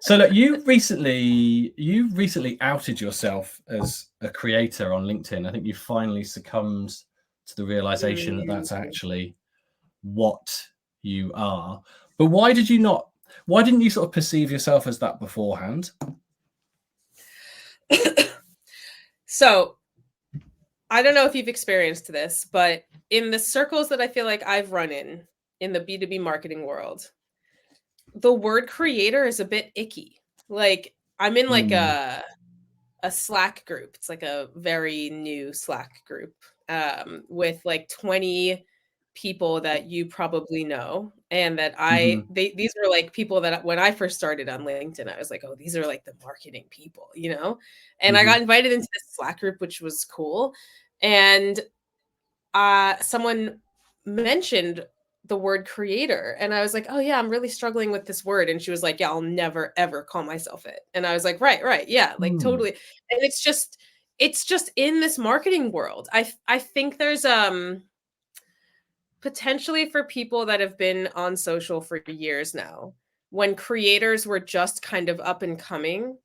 So look, you recently outed yourself as a creator on LinkedIn. I think you finally succumbed to the realization that that's actually what you are. But why didn't you sort of perceive yourself as that beforehand? So I don't know if you've experienced this, but in the circles that I feel like I've run in the B2B marketing world, the word creator is a bit icky. Like I'm in like Mm. a Slack group. It's like a very new Slack group with like 20 people that you probably know, and that Hmm. these are like people that when I first started on LinkedIn, I was like, oh, these are like the marketing people, you know? And I Hmm. got invited into this Slack group, which was cool. And someone mentioned the word creator, and I was like, oh yeah, I'm really struggling with this word. And she was like, yeah, I'll never ever call myself it. And I was like, right, yeah, like Mm. totally. And it's just in this marketing world. I think there's potentially for people that have been on social for years now, when creators were just kind of up and coming,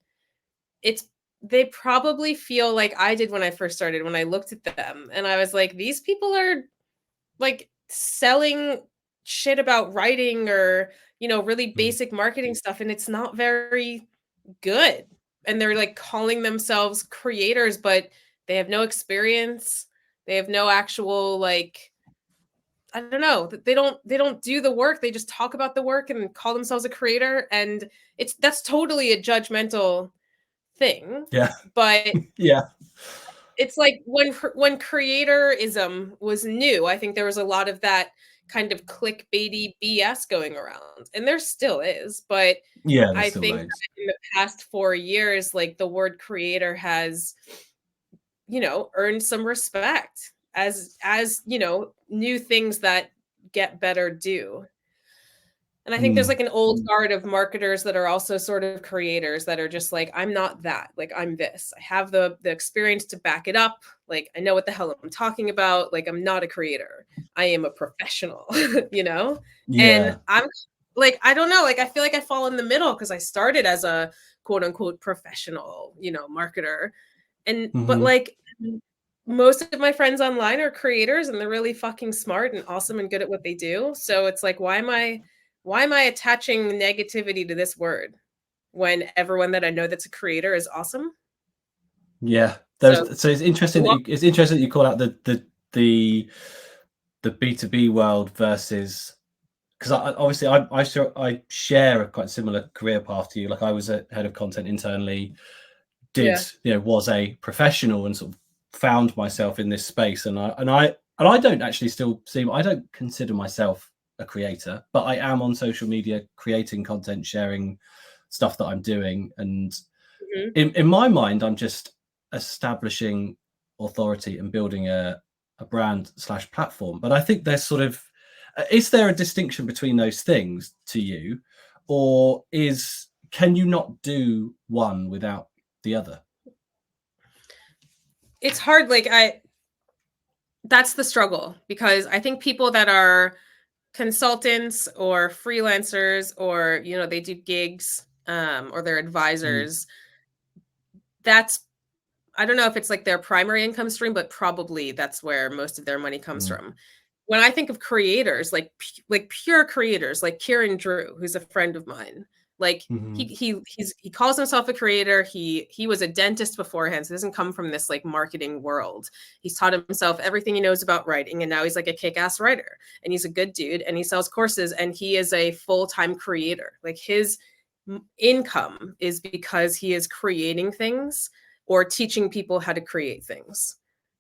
it's they probably feel like I did when I first started, when I looked at them and I was like, these people are like selling shit about writing or, really Mm. basic marketing stuff, and it's not very good. And they're like calling themselves creators, but they have no experience. They have no actual like, I don't know. They don't do the work. They just talk about the work and call themselves a creator, and that's totally a judgmental thing. Yeah. But Yeah. it's like when creatorism was new, I think there was a lot of that kind of clickbaity BS going around, and there still is. But Yeah. There's I still think loads. that in the past 4 years, like the word creator has, earned some respect as new things that get better do. And I think there's Mm. like an old guard of marketers that are also sort of creators that are just like, I'm not that. Like I'm this. I have the experience to back it up. Like I know what the hell I'm talking about. Like I'm not a creator. I am a professional, you know? And Yeah. I'm like, I don't know, like I feel like I fall in the middle because I started as a quote unquote professional, marketer. And but Hmm. like most of my friends online are creators and they're really fucking smart and awesome and good at what they do. So it's like, why am I attaching negativity to this word when everyone that I know that's a creator is awesome? Yeah. So So it's interesting that you call out the B2B world versus, because obviously I share a quite similar career path to you. Like I was a head of content internally, yeah. was a professional and sort of found myself in this space. And I don't actually I don't consider myself a creator, but I am on social media creating content, sharing stuff that I'm doing. And Mhm. in my mind, I'm just establishing authority and building a brand slash platform. But I think there's sort of, is there a distinction between those things to you, or can you not do one without the other? It's hard. Like that's the struggle because I think people that are consultants or freelancers or, they do gigs, or they're Mm. advisors, that's I don't know if it's like their primary income stream, but probably that's where most of their money comes Mm. from. When I think of creators, like pure creators, like Kieran Drew, who's a friend of mine, like Hmm. he calls himself a creator. He was a dentist beforehand, so he doesn't come from this like marketing world. He's taught himself everything he knows about writing, and now he's like a kick-ass writer, and he's a good dude, and he sells courses, and he is a full-time creator. Like his income is because he is creating things or teaching people how to create things.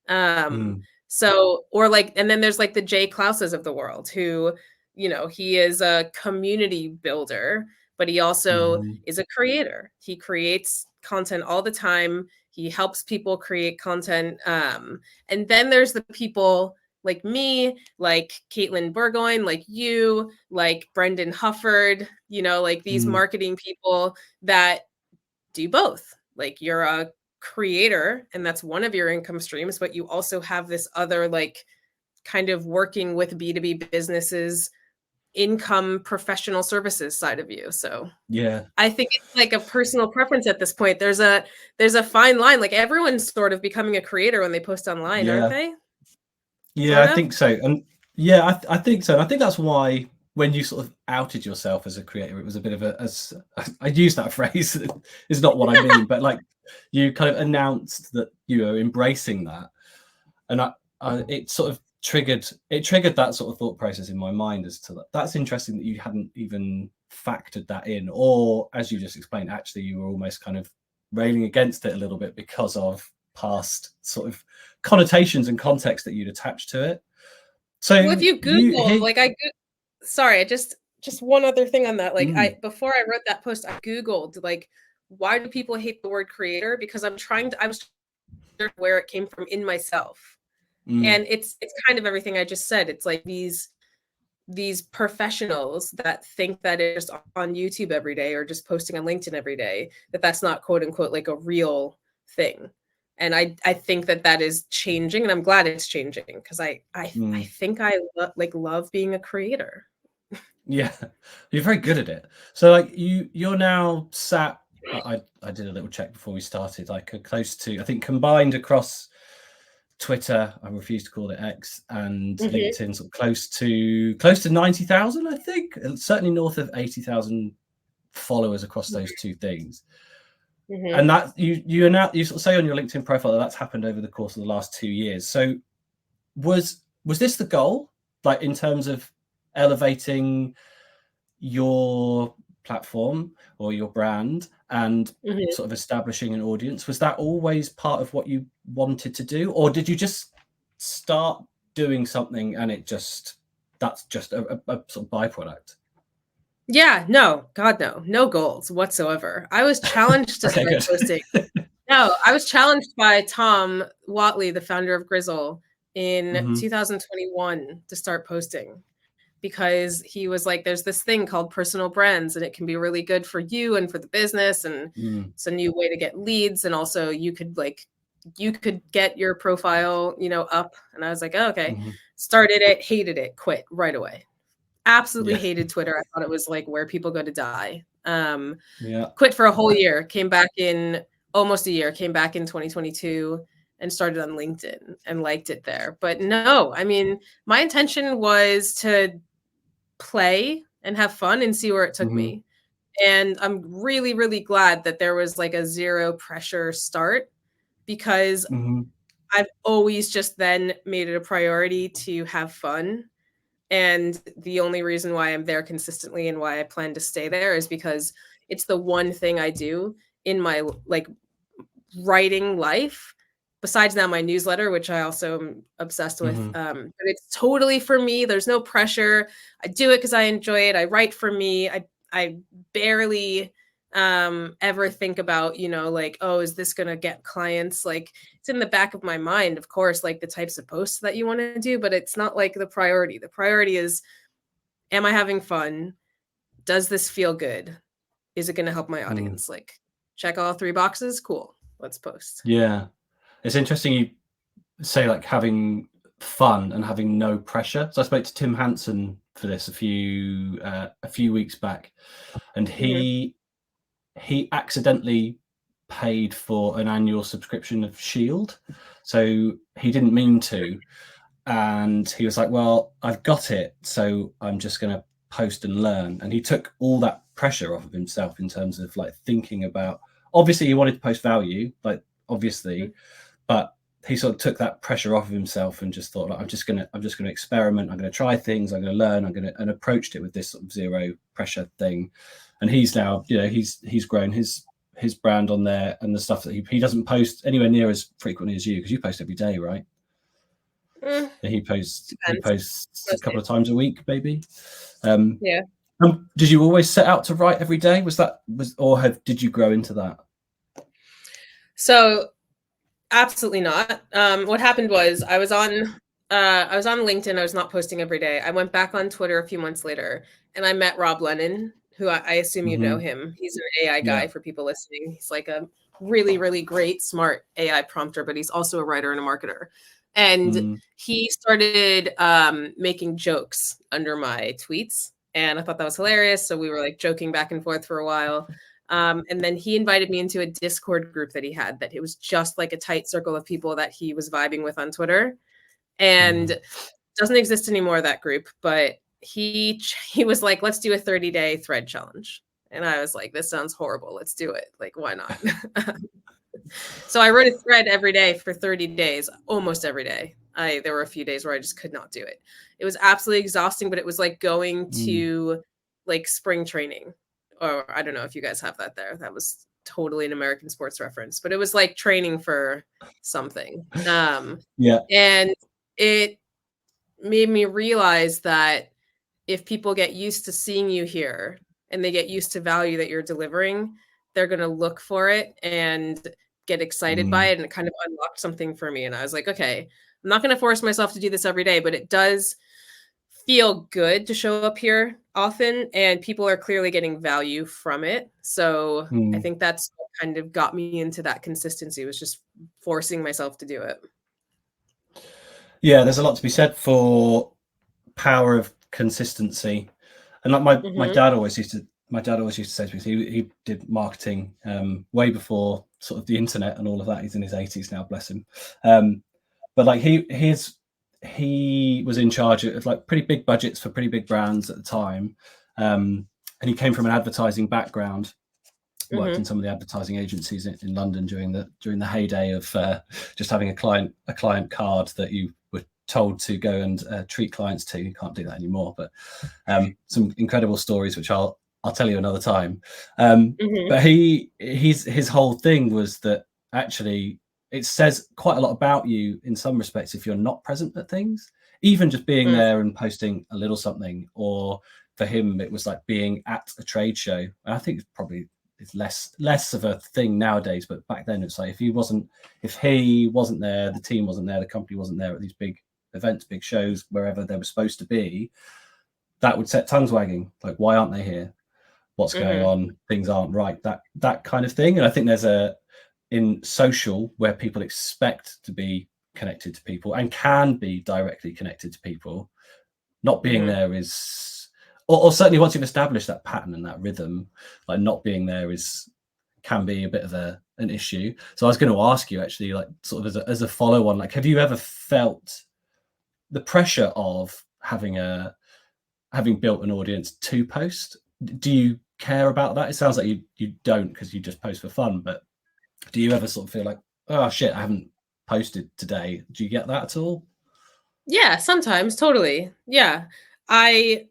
Um, Mm. so, or like, and then there's like the Jay Klauses of the world who, he is a community builder, but he also Hmm. is a creator. He creates content all the time. He helps people create content. And then there's the people like me, like Caitlin Burgoyne, like you, like Brendan Hufford, like these Mm. marketing people that do both. Like you're a creator and that's one of your income streams, but you also have this other like kind of working with B2B businesses income professional services side of you. So Yeah. I think it's like a personal preference at this point. There's a fine line. Like everyone's sort of becoming a creator when they post online, aren't Yeah. they? Yeah, Sort I of. think so. And yeah, I think so. And I think that's why when you sort of outed yourself as a creator, it was a bit of I use that phrase, it's not what I mean, but like you kind of announced that you were embracing that. And it sort of triggered that sort of thought process in my mind as to that. That's interesting that you hadn't even factored that in, or as you just explained, actually you were almost kind of railing against it a little bit because of past sort of connotations and context that you'd attach to it. So Well, if you you Google, here. like sorry, I just one other thing on that. Like Mm, before I wrote that post, I Googled like why do people hate the word creator? Because I was trying to where it came from in myself. mm, And it's kind of everything I just said. It's like these professionals that think that it's just on YouTube every day or just posting on LinkedIn every day, that's not quote unquote like a real thing. And I think that is changing, and I'm glad it's changing because I mm. think I love being a creator. Yeah, you're very good at it. So like you're now sat. I did a little check before we started. Like close to, I think combined across Twitter, I refuse to call it X, and Mhm. LinkedIn, sort of close to 90,000. I think, and certainly north of 80,000 followers across those two things. Mhm. And that you now you sort of say on your LinkedIn profile that that's happened over the course of the last 2 years. So was this the goal, like in terms of elevating your platform or your brand and Mhm. sort of establishing an audience? Was that always part of what you wanted to do, or did you just start doing something and that's just a sort of byproduct? Yeah, no, God, no, no goals whatsoever. I was challenged to Okay, start good. posting. No, I was challenged by Tom Watley, the founder of Grizzle, in Hmm. 2021 to start posting because he was like, there's this thing called personal brands, and it can be really good for you and for the business. And Mm, it's a new way to get leads. And also you could get your profile, up. And I was like, oh, okay. hmm. Started it, hated it, quit right away. Absolutely Yeah, hated Twitter. I thought it was like where people go to die. yeah. Quit for a whole year, came back in almost a year, came back in 2022 and started on LinkedIn and liked it there. But no, I mean, my intention was to play and have fun and see where it took Hmm. me. And I'm really, really glad that there was like a zero pressure start because Hmm. I've always just then made it a priority to have fun. And the only reason why I'm there consistently and why I plan to stay there is because it's the one thing I do in my like writing life. Besides now my newsletter, which I also am obsessed with. Hmm. But it's totally for me. There's no pressure. I do it because I enjoy it. I write for me. I barely ever think about, like, oh, is this gonna get clients? Like it's in the back of my mind, of course, like the types of posts that you want to do, but it's not like the priority. The priority is, am I having fun? Does this feel good? Is it gonna help my Mm. audience? Like check all three boxes, cool. Let's post. Yeah, it's interesting you say like having fun and having no pressure. So I spoke to Tim Hansen for this a few weeks back, and Mhm. he accidentally paid for an annual subscription of Shield, so he didn't mean to, and he was like, "Well, I've got it, so I'm just going to post and learn." And he took all that pressure off of himself in terms of like thinking about. Obviously, he wanted to post value, like obviously, but he sort of took that pressure off of himself and just thought, like, I'm just gonna experiment. I'm gonna try things. I'm gonna learn. And approached it with this sort of zero pressure thing. And he's now, he's grown his brand on there, and the stuff that he doesn't post anywhere near as frequently as you, because you post every day, right? Mm, And he depends. posts a Most couple days. of times a week, maybe. Um, Yeah. did you always set out to write every day? Did you grow into that? So absolutely not. What happened was I was on LinkedIn. I was not posting every day. I went back on Twitter a few months later and I met Rob Lennon, who I assume you know Hmm. him. He's an AI Yeah. guy for people listening. He's like a really, really great, smart AI prompter, but he's also a writer and a marketer. And Mm, he started making jokes under my tweets. And I thought that was hilarious. So we were like joking back and forth for a while. And then he invited me into a Discord group that he had, that it was just like a tight circle of people that he was vibing with on Twitter. And doesn't exist anymore, that group, but he was like, let's do a 30-day thread challenge. And I was like, this sounds horrible. Let's do it. Like, why not? So I wrote a thread every day for 30 days, almost every day. There were a few days where I just could not do it. It was absolutely exhausting, but it was like going to like spring training, or I don't know if you guys have that there. That was totally an American sports reference, but it was like training for something. Yeah. And it made me realize that if people get used to seeing you here and they get used to value that you're delivering, they're going to look for it and get excited by it. And it kind of unlocked something for me. And I was like, okay, I'm not going to force myself to do this every day, but it does feel good to show up here often, and people are clearly getting value from it. So I think that's what kind of got me into that consistency, was just forcing myself to do it. Yeah, there's a lot to be said for power of consistency. And like my dad always used to say to me, he did marketing way before sort of the internet and all of that. He's in his 80s now, bless him. But like he was in charge of like pretty big budgets for pretty big brands at the time. And he came from an advertising background, worked in some of the advertising agencies in London during the heyday of just having a client card that you were told to go and treat clients to. You can't do that anymore, but some incredible stories which I'll tell you another time. But his whole thing was that actually it says quite a lot about you in some respects if you're not present at things, even just being there and posting a little something. Or for him it was like being at a trade show. And I think it's less of a thing nowadays, but back then it's like if he wasn't there, the team wasn't there, the company wasn't there at these big events, big shows, wherever they were supposed to be, that would set tongues wagging. Like, why aren't they here? What's going on? Things aren't right. That kind of thing. And I think there's in social where people expect to be connected to people and can be directly connected to people, not being there is, or certainly once you've established that pattern and that rhythm, like not being there can be a bit of an issue. So I was going to ask you actually, like sort of as a follow on, like, have you ever felt the pressure of having built an audience to post? Do you care about that? It sounds like you don't, because you just post for fun, but do you ever sort of feel like, oh shit, I haven't posted today? Do you get that at all? Yeah, sometimes, totally. Yeah. If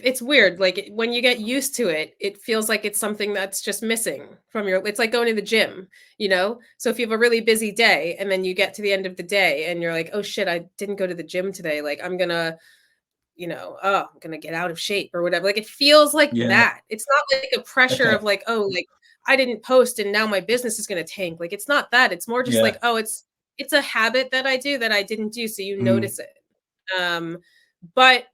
it's weird, like when you get used to it, it feels like it's something that's just missing from it's like going to the gym, So if you have a really busy day and then you get to the end of the day and you're like, oh shit, I didn't go to the gym today. Like I'm gonna, I'm gonna get out of shape or whatever. Like it feels like that. It's not like a pressure of like, oh, like I didn't post and now my business is gonna tank. Like it's not that. It's more just like, oh, it's a habit that I do that I didn't do, so you notice it. But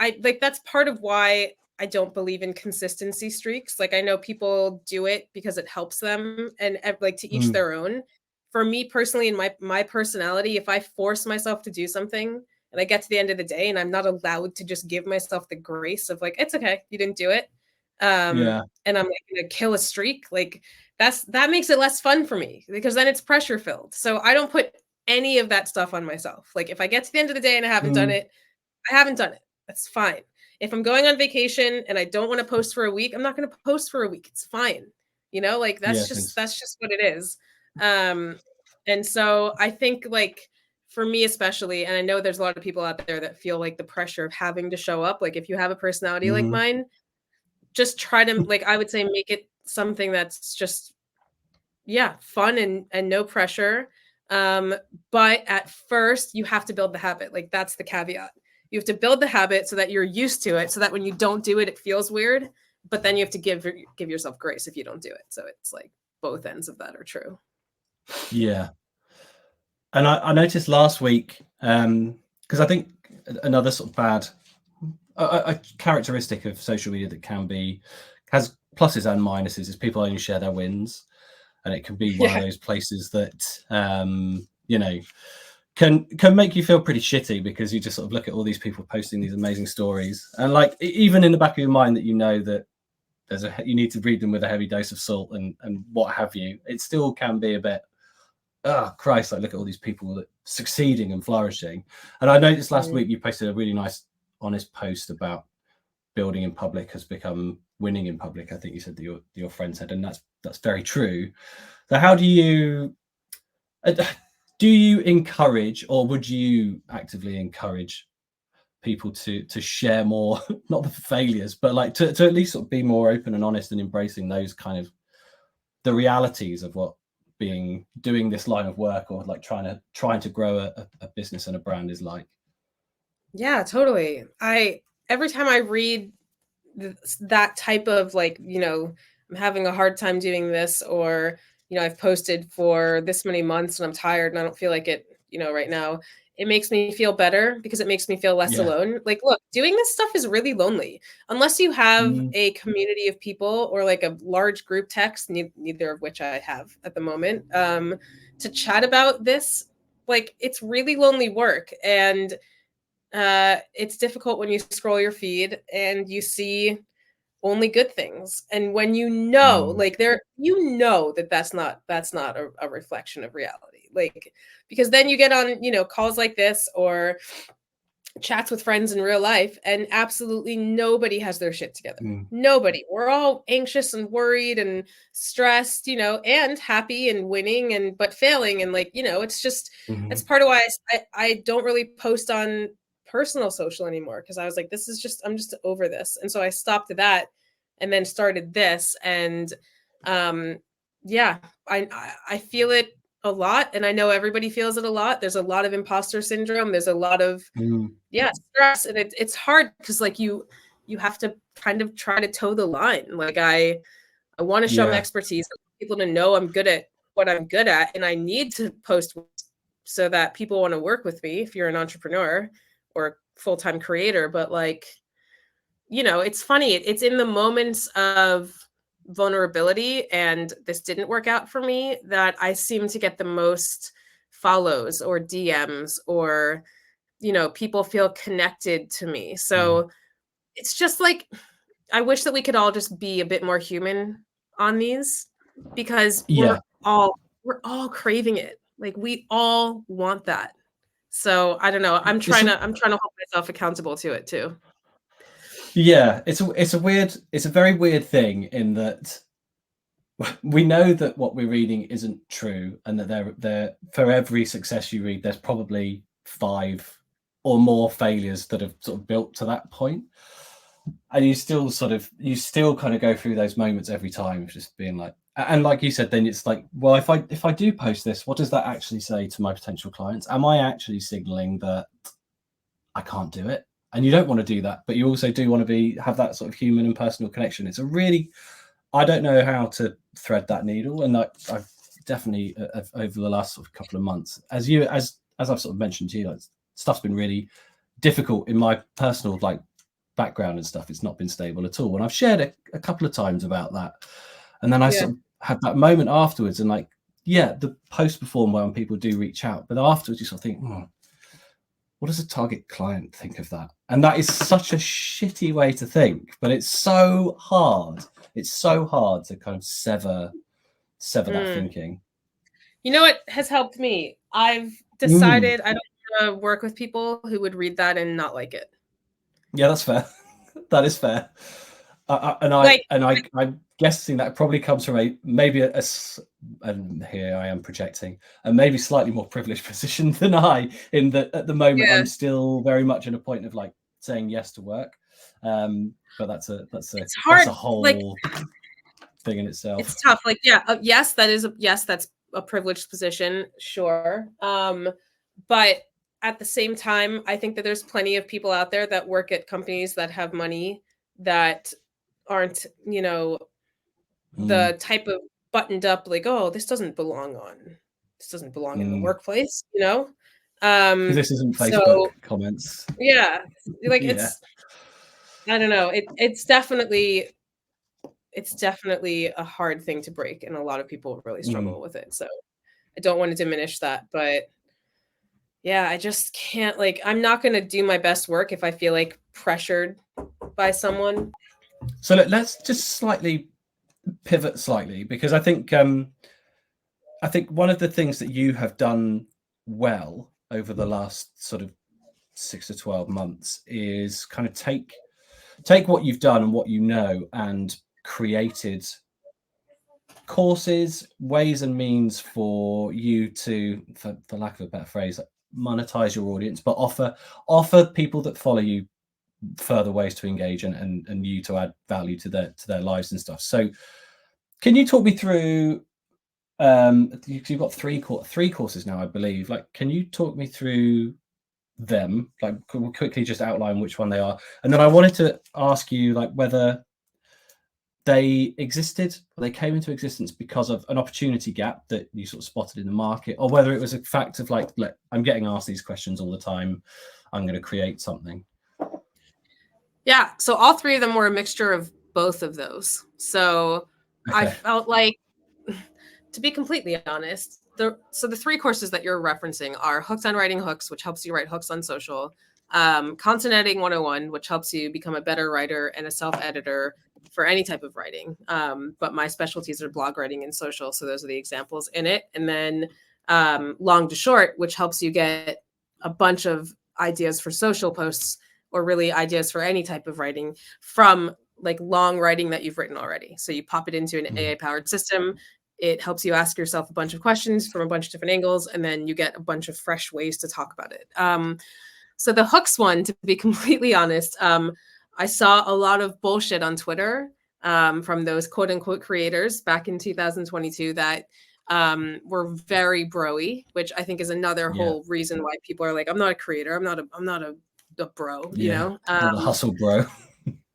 I like that's part of why I don't believe in consistency streaks. Like I know people do it because it helps them, and like to each their own. For me personally, in my personality, if I force myself to do something and I get to the end of the day and I'm not allowed to just give myself the grace of like, it's okay, you didn't do it. And I'm like gonna kill a streak, like that makes it less fun for me, because then it's pressure filled. So I don't put any of that stuff on myself. Like if I get to the end of the day and I haven't done it, I haven't done it. That's fine. If I'm going on vacation and I don't want to post for a week, I'm not going to post for a week. It's fine. Like that's just what it is. And so I think like for me especially, and I know there's a lot of people out there that feel like the pressure of having to show up. Like if you have a personality like mine, just try to, like, I would say make it something that's just, fun and no pressure. But at first you have to build the habit. Like that's the caveat. You have to build the habit so that you're used to it, so that when you don't do it, it feels weird. But then you have to give yourself grace if you don't do it. So it's like both ends of that are true. Yeah. And I noticed last week, because I think another sort of bad a characteristic of social media that has pluses and minuses is people only share their wins. And it can be one of those places that, can make you feel pretty shitty, because you just sort of look at all these people posting these amazing stories, and like even in the back of your mind that you know that you need to read them with a heavy dose of salt and what have you, it still can be a bit, oh Christ, like look at all these people that succeeding and flourishing. And I noticed last week you posted a really nice honest post about building in public has become winning in public. I think you said that your friend said, and that's very true. So how do you encourage, or would you actively encourage people to share more, not the failures, but like to at least sort of be more open and honest and embracing those kind of the realities of what doing this line of work, or like trying to grow a business and a brand is like? Yeah, totally. Every time I read that type of like, I'm having a hard time doing this, or, I've posted for this many months and I'm tired and I don't feel like it, right now, it makes me feel better because it makes me feel less alone. Like, look, doing this stuff is really lonely unless you have a community of people or like a large group text, neither of which I have at the moment, to chat about this. Like, it's really lonely work. And it's difficult when you scroll your feed and you see only good things, and when like that's not a reflection of reality, like, because then you get on calls like this or chats with friends in real life, and absolutely nobody has their shit together. Nobody. We're all anxious and worried and stressed, and happy and winning and but failing, and like, it's just that's part of why I don't really post on personal social anymore, because I was like, I'm just over this. And so I stopped that and then started this. And yeah, I feel it a lot, and I know everybody feels it a lot. There's a lot of imposter syndrome. There's a lot of stress, and it's hard because like you have to kind of try to toe the line. Like I want to show my expertise. I want people to know I'm good at what I'm good at, and I need to post so that people want to work with me if you're an entrepreneur or a full-time creator. But like, it's funny. It's in the moments of vulnerability, and this didn't work out for me, that I seem to get the most follows or DMs, or people feel connected to me. So it's just like, I wish that we could all just be a bit more human on these, because we're all craving it. Like, we all want that. So I don't know. I'm trying to hold myself accountable to it too. Yeah, it's a very weird thing in that we know that what we're reading isn't true, and that there for every success you read, there's probably 5 or more failures that have sort of built to that point. And you still kind of go through those moments every time, just being like, and like you said, then it's like, well, if I do post this, what does that actually say to my potential clients? Am I actually signaling that I can't do it? And you don't want to do that, but you also do want to have that sort of human and personal connection. It's I don't know how to thread that needle, and I've definitely over the last sort of couple of months, as I've sort of mentioned to you, like, stuff's been really difficult in my personal like background and stuff. It's not been stable at all, and I've shared a couple of times about that, and then I sort of had that moment afterwards, and like, the post perform well and people do reach out, but afterwards you sort of think, what does a target client think of that? And that is such a shitty way to think, but it's so hard. It's so hard to kind of sever that thinking. You know what has helped me? I've decided I don't want to work with people who would read that and not like it. Yeah, that's fair. That is fair. I'm guessing that probably comes from and here I am projecting, a maybe slightly more privileged position than I, in that at the moment I'm still very much in a point of like saying yes to work. But that's a whole thing in itself. It's tough. Like, yes, that's a privileged position, sure. But at the same time, I think that there's plenty of people out there that work at companies that have money that aren't, the type of buttoned up, like, oh, this doesn't belong in the workplace, This isn't Facebook comments. Yeah, like I don't know. It's definitely a hard thing to break, and a lot of people really struggle with it. So I don't want to diminish that, but Yeah, I just can't, like, I'm not going to do my best work if I feel like pressured by someone. So let's just slightly pivot slightly, because I think one of the things that you have done well over the last sort of 6 to 12 months is kind of take what you've done and what you know and created courses, ways and means for you to, for lack of a better phrase, monetize your audience, but offer people that follow you further ways to engage and you to add value to their lives and stuff. So can you talk me through, you've got three courses now, I believe. Like, can you talk me through them? Like, quickly just outline which one they are. And then I wanted to ask you, like, whether they existed, or they came into existence because of an opportunity gap that you sort of spotted in the market, or whether it was a fact of like, look, I'm getting asked these questions all the time, I'm going to create something. Yeah, so all three of them were a mixture of both of those. So I felt like, to be completely honest, the three courses that you're referencing are Hooked on Writing Hooks, which helps you write hooks on social, Content Editing 101, which helps you become a better writer and a self-editor for any type of writing. But my specialties are blog writing and social, so those are the examples in it. And then Long to Short, which helps you get a bunch of ideas for social posts, or really ideas for any type of writing from like long writing that you've written already. So you pop it into an AI powered system. It helps you ask yourself a bunch of questions from a bunch of different angles, and then you get a bunch of fresh ways to talk about it. So the hooks one, to be completely honest, I saw a lot of bullshit on Twitter from those quote unquote creators back in 2022 that were very broy, which I think is another whole reason why people are like, I'm not a creator. I'm not a bro, you know, not a hustle bro.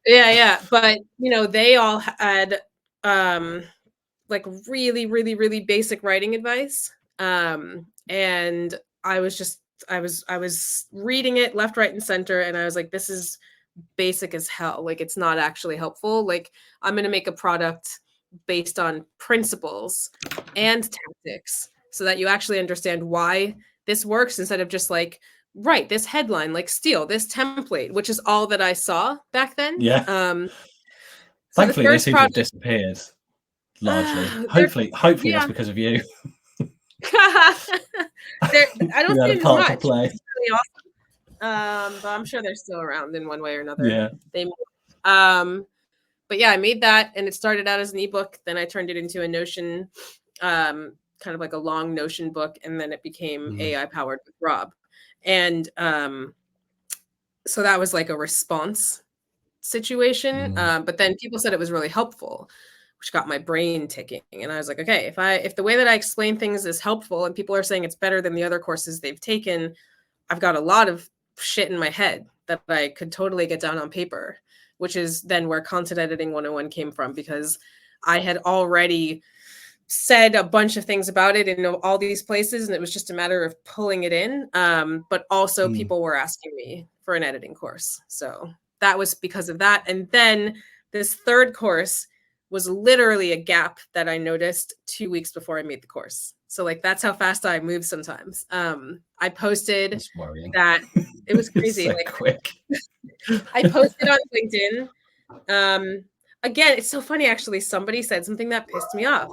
Yeah. But, you know, they all had like really, really, really basic writing advice. And I was reading it left, right, and center. And I was like, this is basic as hell. Like, it's not actually helpful. Like, I'm going to make a product based on principles and tactics so that you actually understand why this works, instead of just like, write this headline, like steal this template, which is all that I saw back then. Yeah. So Thankfully, they seem to have disappeared largely. Hopefully yeah. That's because of you. I don't see them as much. To play. It's really awesome. But I'm sure they're still around in one way or another. Yeah. But yeah, I made that, and it started out as an ebook. Then I turned it into a Notion, kind of like a long Notion book, and then it became AI powered with Rob. And so that was like a response situation. But then people said it was really helpful, which got my brain ticking. And I was like, okay, if the way that I explain things is helpful and people are saying it's better than the other courses they've taken, I've got a lot of shit in my head that I could totally get down on paper, which is then where Content Editing 101 came from, because I had already said a bunch of things about it in all these places, and it was just a matter of pulling it in. But also people were asking me for an editing course. So that was because of that. And then this third course was literally a gap that I noticed 2 weeks before I made the course. So like, that's how fast I move sometimes. I posted that it was crazy. So like quick. I posted on LinkedIn. Again, it's so funny, actually. Somebody said something that pissed me off,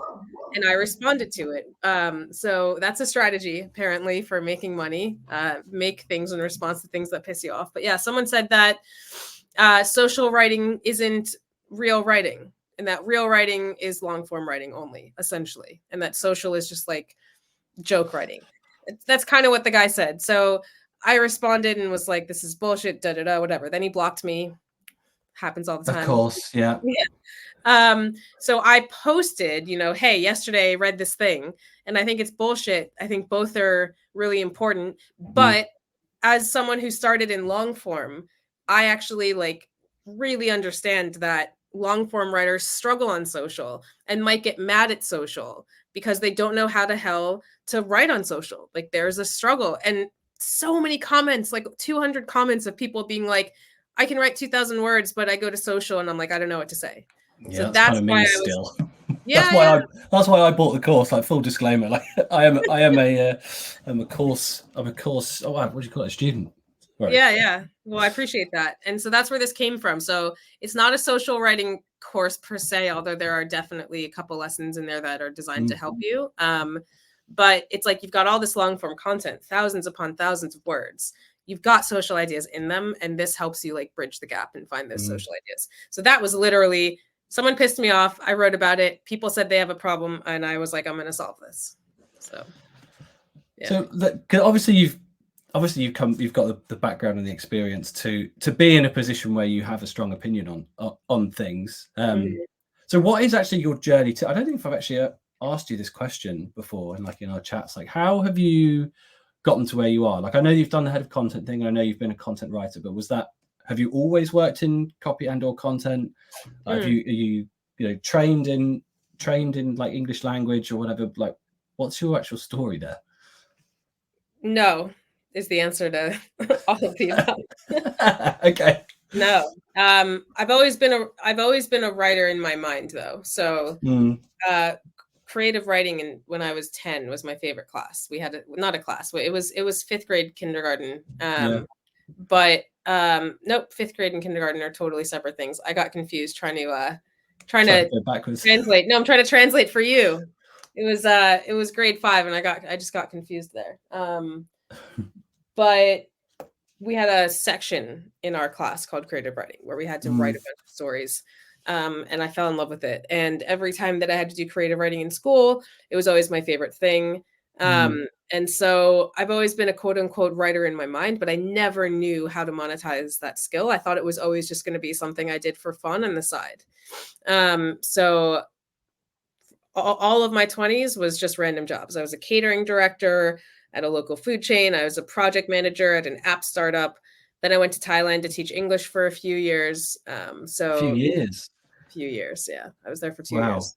and I responded to it. So that's a strategy, apparently, for making money. Make things in response to things that piss you off. But yeah, someone said that social writing isn't real writing, and that real writing is long form writing only, essentially, and that social is just like joke writing. That's kind of what the guy said. So I responded and was like, this is bullshit, whatever. Then he blocked me. Happens all the time. Of course, yeah. So I posted, hey, yesterday I read this thing, and I think it's bullshit. I think both are really important. But as someone who started in long form, I actually like really understand that long form writers struggle on social and might get mad at social because they don't know how the hell to write on social. Like, there's a struggle, and so many comments, like 200 comments of people being like, I can write 2,000 words, but I go to social and I'm like, I don't know what to say. Yeah, so that's why Yeah. That's why I bought the course. Like, full disclaimer, like I'm a course. Oh, wow, what do you call it? A student. Right. Yeah. Well, I appreciate that. And so that's where this came from. So it's not a social writing course per se, although there are definitely a couple lessons in there that are designed to help you. But it's like you've got all this long form content, thousands upon thousands of words. You've got social ideas in them, and this helps you like bridge the gap and find those social ideas. So that was literally, someone pissed me off. I wrote about it. People said they have a problem, and I was like, I'm going to solve this. So, yeah. So obviously you've got the background and the experience to be in a position where you have a strong opinion on things. So what is actually your journey to? I don't think if I've actually asked you this question before, and like in our chats, like how have you gotten to where you are? Like I know you've done the head of content thing, and I know you've been a content writer, but have you always worked in copy and or content? Are you trained in like English language or whatever? Like, what's your actual story there? No, is the answer to all of the above. Okay. No. I've always been a writer in my mind though. So creative writing when I was 10 was my favorite class. We had not a class, it was 5th grade kindergarten. But nope, 5th grade and kindergarten are totally separate things. I got confused trying to go backwards. Translate. No, I'm trying to translate for you. It was grade 5 and I just got confused there. But we had a section in our class called creative writing where we had to write a bunch of stories. And I fell in love with it. And every time that I had to do creative writing in school, it was always my favorite thing. And so I've always been a quote unquote writer in my mind, but I never knew how to monetize that skill. I thought it was always just going to be something I did for fun on the side. So all of my 20s was just random jobs. I was a catering director at a local food chain. I was a project manager at an app startup. Then I went to Thailand to teach English for a few years. A few years. Yeah. I was there for 2 years.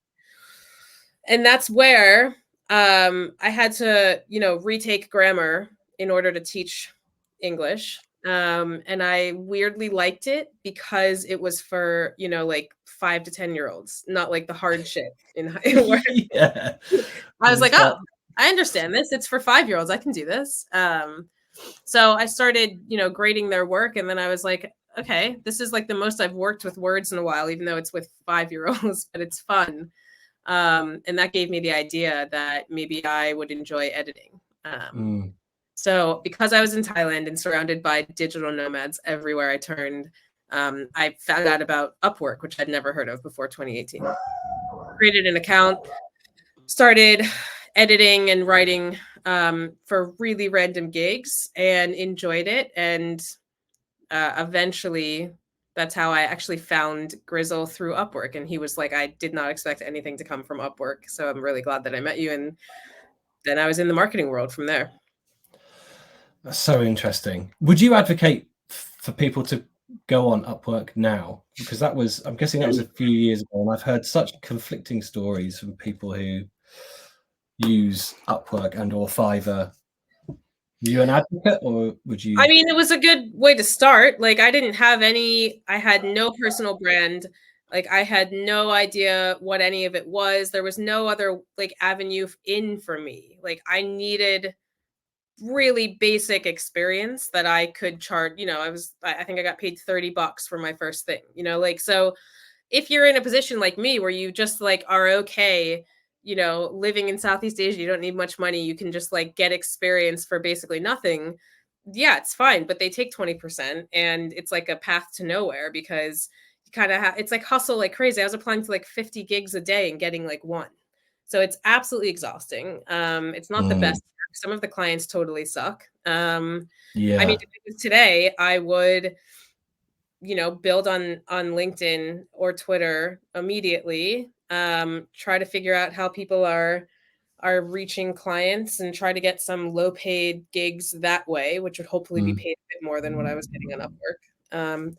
And that's where I had to, retake grammar in order to teach English. And I weirdly liked it because it was for, like 5 to 10-year-olds, not like the hard shit in yeah. I was like, oh, I understand this. It's for 5-year-olds. I can do this. So I started, grading their work. And then I was like, okay, this is like the most I've worked with words in a while, even though it's with 5-year-olds, but it's fun. And that gave me the idea that maybe I would enjoy editing. So because I was in Thailand and surrounded by digital nomads everywhere I turned, I found out about Upwork, which I'd never heard of before 2018. Created an account, started editing and writing for really random gigs and enjoyed it. And eventually that's how I actually found Grizzle through Upwork. And he was like, I did not expect anything to come from Upwork. So I'm really glad that I met you. And then I was in the marketing world from there. That's so interesting. Would you advocate for people to go on Upwork now? Because I'm guessing that was a few years ago. And I've heard such conflicting stories from people who use Upwork and or Fiverr. Are you an advocate, or would you? I mean, it was a good way to start. Like I had no personal brand. Like I had no idea what any of it was. There was no other like avenue in for me. Like I needed really basic experience that I could charge. I think I got paid $30 for my first thing, so if you're in a position like me where you just like are okay, living in Southeast Asia, you don't need much money. You can just like get experience for basically nothing. Yeah, it's fine. But they take 20% and it's like a path to nowhere because you kind of it's like hustle like crazy. I was applying to like 50 gigs a day and getting like one. So it's absolutely exhausting. It's not the best. Some of the clients totally suck. I mean, if it was today, I would, build on LinkedIn or Twitter immediately. Try to figure out how people are reaching clients and try to get some low paid gigs that way, which would hopefully be paid a bit more than what I was getting on Upwork.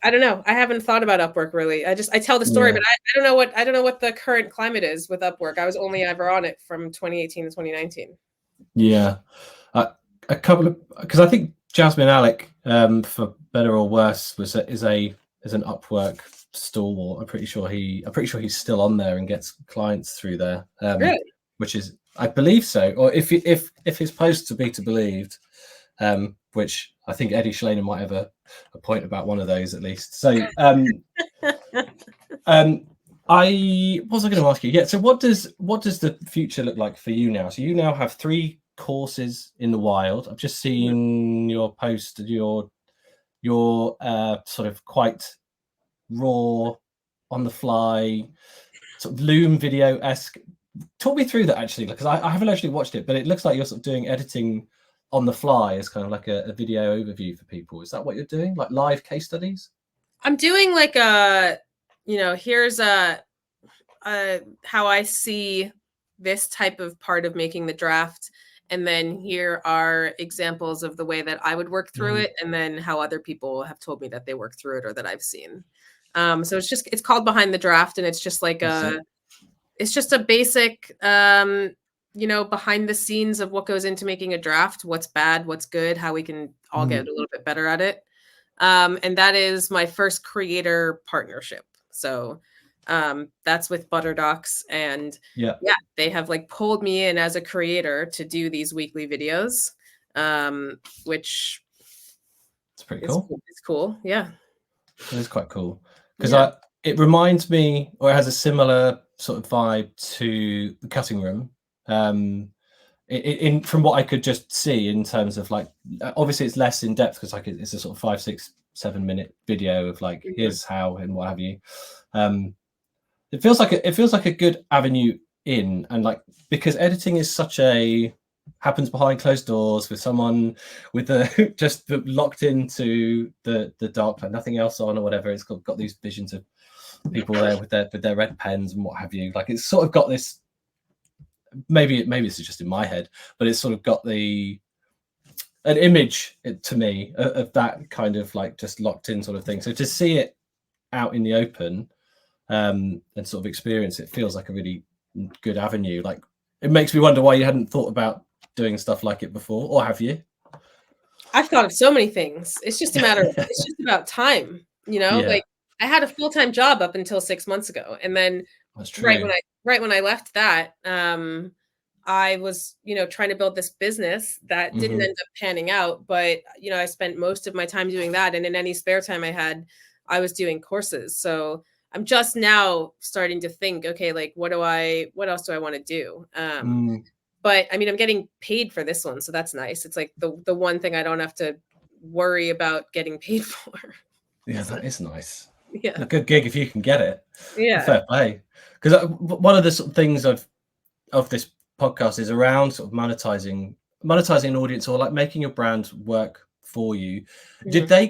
I don't know. I haven't thought about Upwork really. I tell the story, but I don't know what the current climate is with Upwork. I was only ever on it from 2018 to 2019. Yeah, a couple of, because I think Jasmine Alec, for better or worse, is an Upwork stalwart. I'm pretty sure he's still on there and gets clients through there. Really? Which is, I believe so. Or if his posts are to be believed, which I think Eddie Schneider might have a point about one of those at least. So what was I going to ask you? Yeah. So what does the future look like for you now? So you now have 3 courses in the wild. I've just seen your post, your sort of quite raw, on the fly, sort of Loom video-esque. Talk me through that actually, because I haven't actually watched it, but it looks like you're sort of doing editing on the fly as kind of like a video overview for people. Is that what you're doing? Like live case studies? I'm doing like here's how I see this type of part of making the draft. And then here are examples of the way that I would work through it. And then how other people have told me that they work through it or that I've seen. So it's called Behind the Draft. And it's just like it's just a basic, behind the scenes of what goes into making a draft, what's bad, what's good, how we can all get a little bit better at it. And that is my first creator partnership. So that's with Butterdocs, and they have like pulled me in as a creator to do these weekly videos, which it's pretty cool. It's cool. Yeah, it is quite cool because it reminds me, or it has a similar sort of vibe to the cutting room. In from what I could just see in terms of like, obviously it's less in depth because like it's a sort of 5, 6, 7 minute video of like here's how and what have you. It feels like a good avenue in, and like because editing is happens behind closed doors with someone with just locked into the dark, like nothing else on or whatever. It's got these visions of people there with their red pens and what have you. Like it's sort of got this. Maybe this is just in my head, but it's sort of got an image to me of that kind of like just locked in sort of thing. So to see it out in the open and sort of experience it feels like a really good avenue. Like it makes me wonder why you hadn't thought about doing stuff like it before, or have you? I've thought of so many things. It's just a matter of it's just about time, like I had a full-time job up until 6 months ago, and then right when I left that, I was, trying to build this business that didn't end up panning out, but I spent most of my time doing that, and in any spare time I had, I was doing courses. So I'm just now starting to think, okay, like what else do I want to do? But I mean, I'm getting paid for this one, so that's nice. It's like the one thing I don't have to worry about getting paid for. Yeah, that is nice. Yeah, a good gig if you can get it. Yeah, fair play. Because one of the sort of things of this podcast is around sort of monetizing an audience, or like making your brand work for you. Did they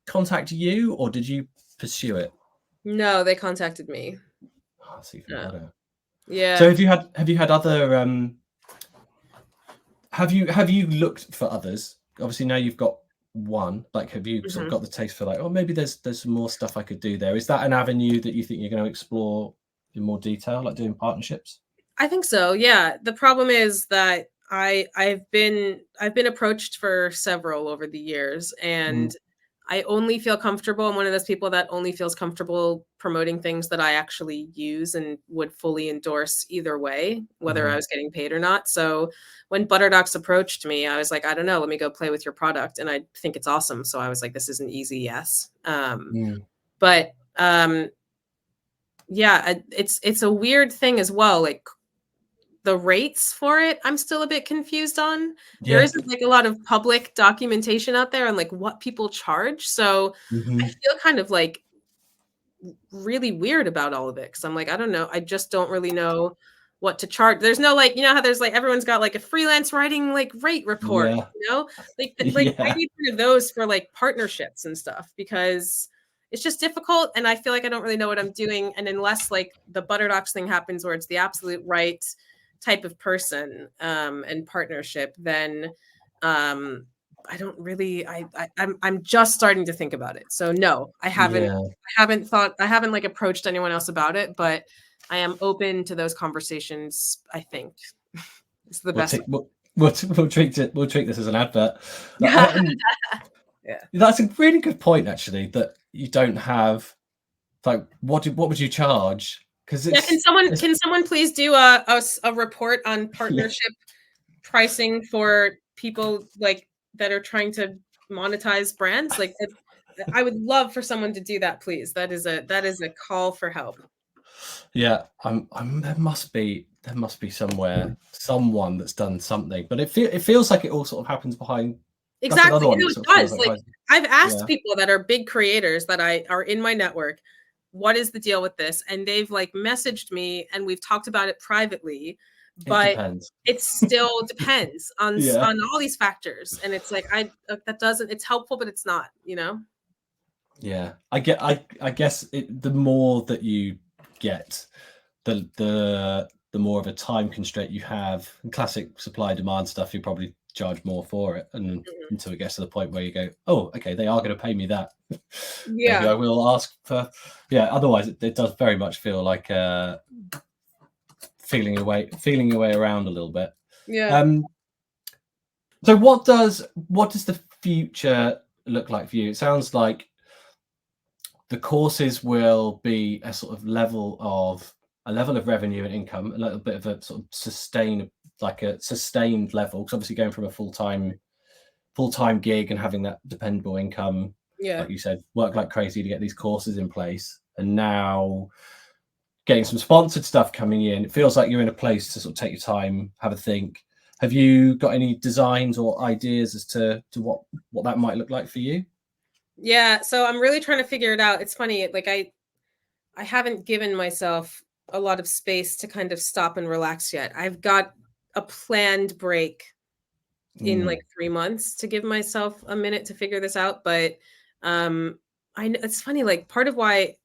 contact you, or did you pursue it? No, they contacted me. Oh, that's even better. Yeah. So have you had other have you looked for others? Obviously now you've got one. Like have you sort of got the taste for like, oh, maybe there's some more stuff I could do there? Is that an avenue that you think you're going to explore in more detail, like doing partnerships? I think so. Yeah. The problem is that I've been approached for several over the years, and I only feel comfortable. I'm one of those people that only feels comfortable promoting things that I actually use and would fully endorse either way, whether I was getting paid or not. So when Butterdocs approached me, I was like, I don't know, let me go play with your product. And I think it's awesome. So I was like, this is an easy yes. But it's a weird thing as well. Like the rates for it, I'm still a bit confused on. There isn't like a lot of public documentation out there on like what people charge. So I feel kind of like really weird about all of it, because I'm like, I don't know. I just don't really know what to charge. There's no like, how there's like everyone's got like a freelance writing like rate report, like I need one of those for like partnerships and stuff, because it's just difficult. And I feel like I don't really know what I'm doing. And unless like the Butterdocs thing happens where it's the absolute right type of person and partnership, then I don't really, I'm just starting to think about it. So no, I haven't like approached anyone else about it, but I am open to those conversations. I think it's the best. We'll treat this as an advert. Yeah, that's a really good point actually, that you don't have It's like, what would you charge? Because Yeah, can someone please do a report on partnership pricing for people like that are trying to monetize brands? Like, I would love for someone to do that, please. That is a call for help. Yeah, there must be somewhere someone that's done something, but it feels like it all sort of happens behind. That's another Exactly. one No, that it sort of feels does. like Like, I've asked yeah, people that are big creators that are in my network, what is the deal with this? And they've like messaged me and we've talked about it privately, it but depends. it still depends on Yeah, all these factors. And it's like that doesn't, it's helpful, but it's not, you know? yeah. I guess the more that you get, the more of a time constraint you have. Classic supply demand stuff, you probably charge more for it, and Mhm. until it gets to the point where you go, oh, okay, they are going to pay me that. Maybe Yeah. I will ask for. Yeah, otherwise it does very much feel like feeling your way around a little bit. Yeah. So what does the future look like for you? It sounds like the courses will be a sort of level of revenue and income, a little bit of a sort of sustained level. Because obviously going from a full-time gig and having that dependable income, Yeah. like you said, work like crazy to get these courses in place, and now getting some sponsored stuff coming in, it feels like you're in a place to sort of take your time, have a think. Have you got any designs or ideas as to what that might look like for you? Yeah. So I'm really trying to figure it out. It's funny, like I haven't given myself a lot of space to kind of stop and relax yet. I've got a planned break in like Mm, 3 months to give myself a minute to figure this out, but um it's funny, like part of why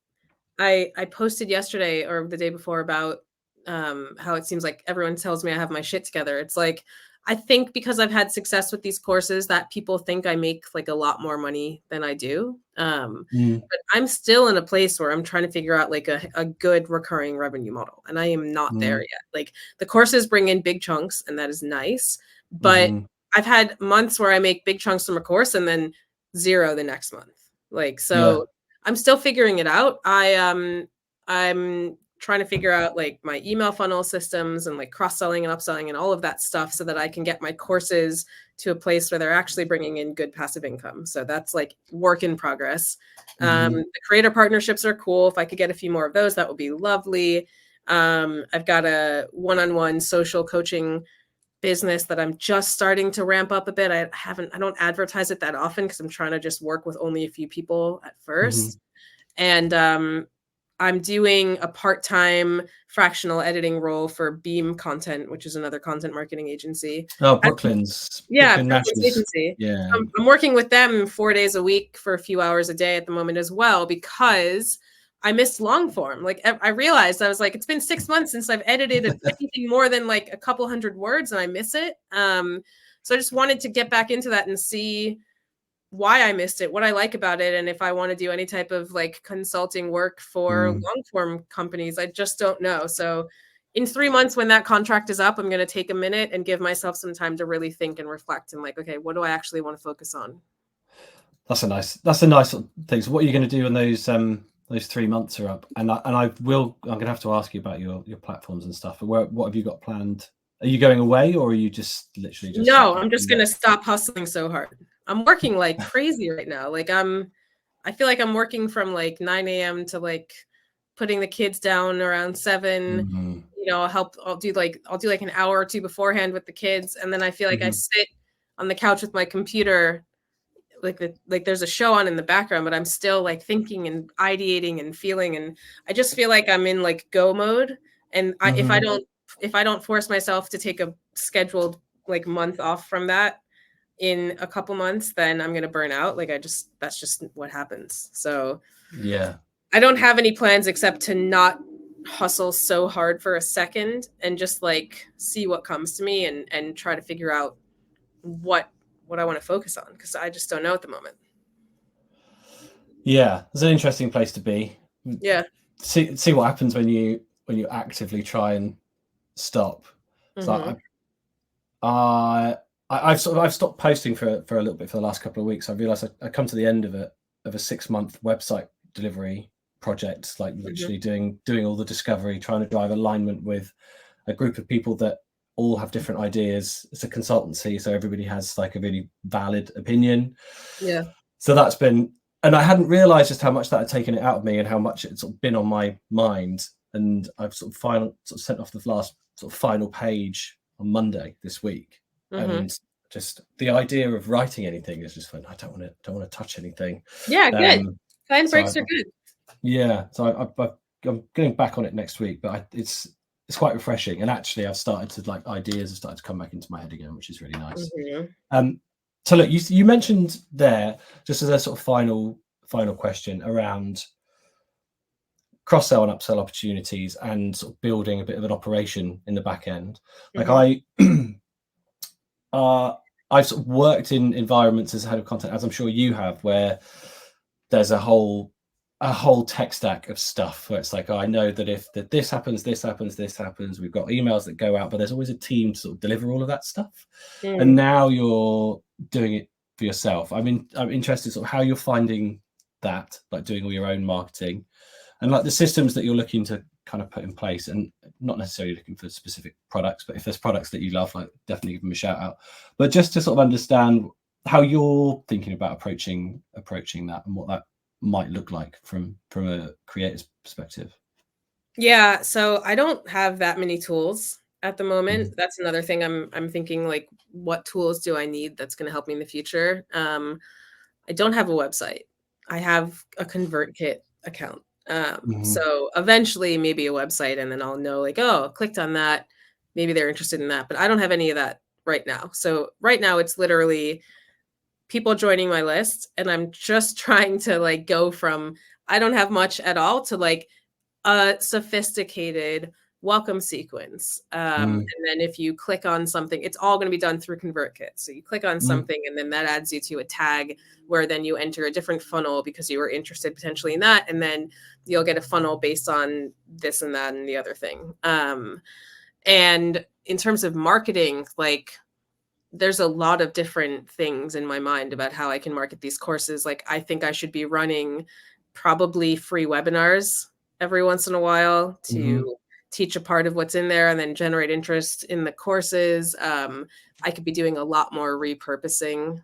I posted yesterday or the day before about how it seems like everyone tells me I have my shit together. It's like I think because I've had success with these courses that people think I make like a lot more money than I do. mm, But I'm still in a place where I'm trying to figure out like a good recurring revenue model, and I am not there mm, yet. Like the courses bring in big chunks and that is nice, but mhm. I've had months where I make big chunks from a course and then zero the next month. Like, Yeah. so I'm still figuring it out. I'm trying to figure out like my email funnel systems and like cross-selling and upselling and all of that stuff so that I can get my courses to a place where they're actually bringing in good passive income. So that's like work in progress. Mhm, The creator partnerships are cool. If I could get a few more of those, that would be lovely. I've got a one-on-one social coaching business that I'm just starting to ramp up a bit. I don't advertise it that often because I'm trying to just work with only a few people at mhm. first. And I'm doing a part-time fractional editing role for Beam Content, which is another content marketing agency. Oh, I- yeah, Brooklyn Brooklyn's Nationals. agency. Yeah. I'm working with them 4 days a week for a few hours a day at the moment as well, because I missed long form. Like I realized I was like, it's been 6 months since I've edited anything more than like a couple hundred words and I miss it. So I just wanted to get back into that and see why I missed it, what I like about it, and if I want to do any type of like consulting work for Mm. long form companies. I just don't know. So in 3 months, when that contract is up, I'm going to take a minute and give myself some time to really think and reflect and like, okay, what do I actually want to focus on? That's a nice sort of thing. So what are you going to do when those 3 months are up? And I'm going to have to ask you about your platforms and stuff. But what have you got planned? Are you going away, or are you just literally just sat No, back I'm just and going to stop hustling so hard. I'm working like crazy right now. Like I feel like I'm working from like 9 a.m. to like putting the kids down around 7. Mhm, You know, I'll do like an hour or two beforehand with the kids, and then I feel like I mhm, sit on the couch with my computer, like there's a show on in the background, but I'm still like thinking and ideating and feeling, and I just feel like I'm in like go mode. And mhm. if I don't force myself to take a scheduled like month off from that in a couple months, then I'm gonna burn out. Like that's just what happens. So Yeah. I don't have any plans except to not hustle so hard for a second and just like see what comes to me and try to figure out what I want to focus on, because I just don't know at the moment. Yeah. It's an interesting place to be. Yeah. See what happens when you actively try and stop. Hmm. So I've stopped posting for a little bit for the last couple of weeks. I realized I come to the end of a 6-month website delivery project, like literally doing all the discovery, trying to drive alignment with a group of people that all have different ideas. It's a consultancy, so everybody has like a really valid opinion. Yeah. So that's been, and I hadn't realized just how much that had taken it out of me and how much it's sort of been on my mind. And I've sort of sent off the last sort of final page on Monday this week. And just the idea of writing anything is just fun. I don't want to touch anything. Yeah, good. Clean breaks are good. Yeah, so I'm going back on it next week, but it's quite refreshing. And actually, I've started to like ideas have started to come back into my head again, which is really nice. So look, you mentioned there, just as a sort of final question around cross-sell and upsell opportunities and sort of building a bit of an operation in the back end. Like I've sort of worked in environments as head of content, as I'm sure you have, where there's a whole tech stack of stuff where it's like, oh, I know that if this happens, this happens, this happens. We've got emails that go out, but there's always a team to sort of deliver all of that stuff. And now you're doing it for yourself. I'm interested sort of how you're finding that, like doing all your own marketing and like the systems that you're looking to kind of put in place, and not necessarily looking for specific products, but if there's products that you love, like definitely give them a shout out. But just to sort of understand how you're thinking about approaching that and what that might look like from a creator's perspective. Yeah, so I don't have that many tools at the moment. That's another thing I'm thinking, like, what tools do I need that's going to help me in the future? I don't have a website. I have a ConvertKit account. So eventually maybe a website, and then I'll know like, oh, clicked on that. Maybe they're interested in that, but I don't have any of that right now. So right now it's literally people joining my list, and I'm just trying to like go from I don't have much at all to like a sophisticated welcome sequence. And then if you click on something, it's all going to be done through ConvertKit. So you click on something, and then that adds you to a tag where then you enter a different funnel because you were interested potentially in that. And then you'll get a funnel based on this and that and the other thing. And in terms of marketing, like there's a lot of different things in my mind about how I can market these courses. Like I think I should be running probably free webinars every once in a while to teach a part of what's in there and then generate interest in the courses. I could be doing a lot more repurposing.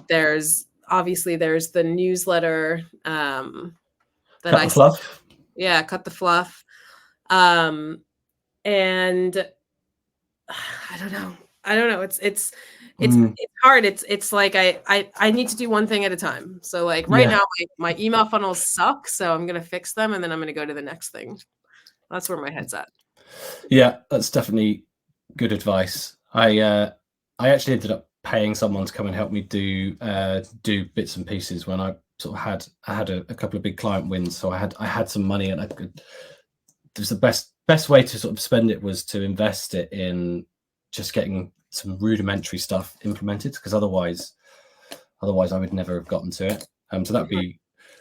There's the newsletter that Cut the fluff. Yeah, cut the fluff. And I don't know. It's hard. It's like I need to do one thing at a time. So like right now my email funnels suck. So I'm gonna fix them, and then I'm gonna go to the next thing. That's where my head's at. Yeah, that's definitely good advice. I actually ended up paying someone to come and help me do bits and pieces when I sort of had a couple of big client wins. So I had some money, and the best way to sort of spend it was to invest it in just getting some rudimentary stuff implemented, because otherwise I would never have gotten to it. So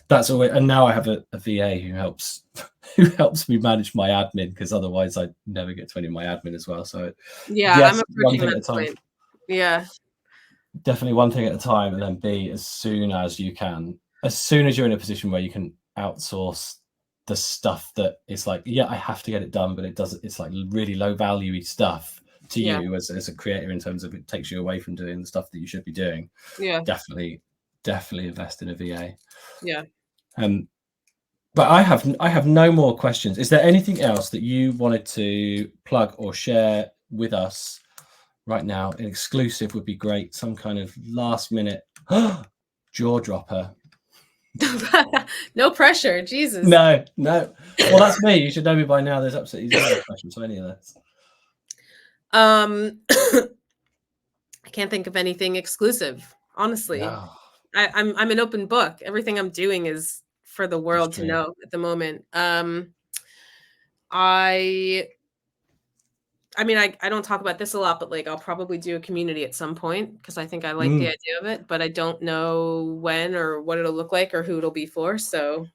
that's always, and now I have a VA who helps me manage my admin, because otherwise I'd never get to any of my admin as well. So yes, I'm approaching that point. Yeah, definitely one thing at a time, and then B, as soon as you're in a position where you can outsource the stuff that is like, I have to get it done, but it's like really low value stuff to you as a creator, in terms of it takes you away from doing the stuff that you should be doing. Definitely invest in a VA. But I have no more questions. Is there anything else that you wanted to plug or share with us right now? An exclusive would be great. Some kind of last minute jaw dropper. No pressure. Jesus. No. Well, that's me. You should know me by now. There's absolutely zero pressure to any of this. I can't think of anything exclusive, honestly. No. I'm an open book. Everything I'm doing is for the world to know at the moment. I mean, I don't talk about this a lot, but like I'll probably do a community at some point, because I think I like the idea of it, but I don't know when or what it'll look like or who it'll be for. So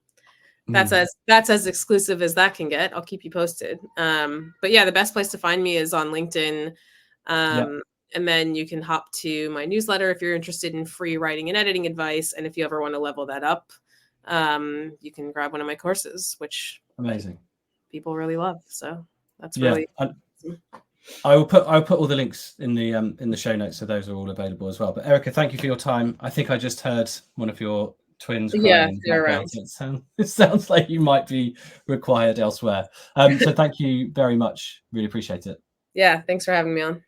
that's as exclusive as that can get. I'll keep you posted. But yeah, the best place to find me is on LinkedIn. And then you can hop to my newsletter if you're interested in free writing and editing advice. And if you ever want to level that up, you can grab one of my courses, which Amazing. people really love. So that's really awesome. I'll put all the links in the show notes, so those are all available as well. But Erica, thank you for your time. I think I just heard one of your twins crying in the background. It sounds like you might be required elsewhere. So thank you very much. Really appreciate it. Yeah, thanks for having me on.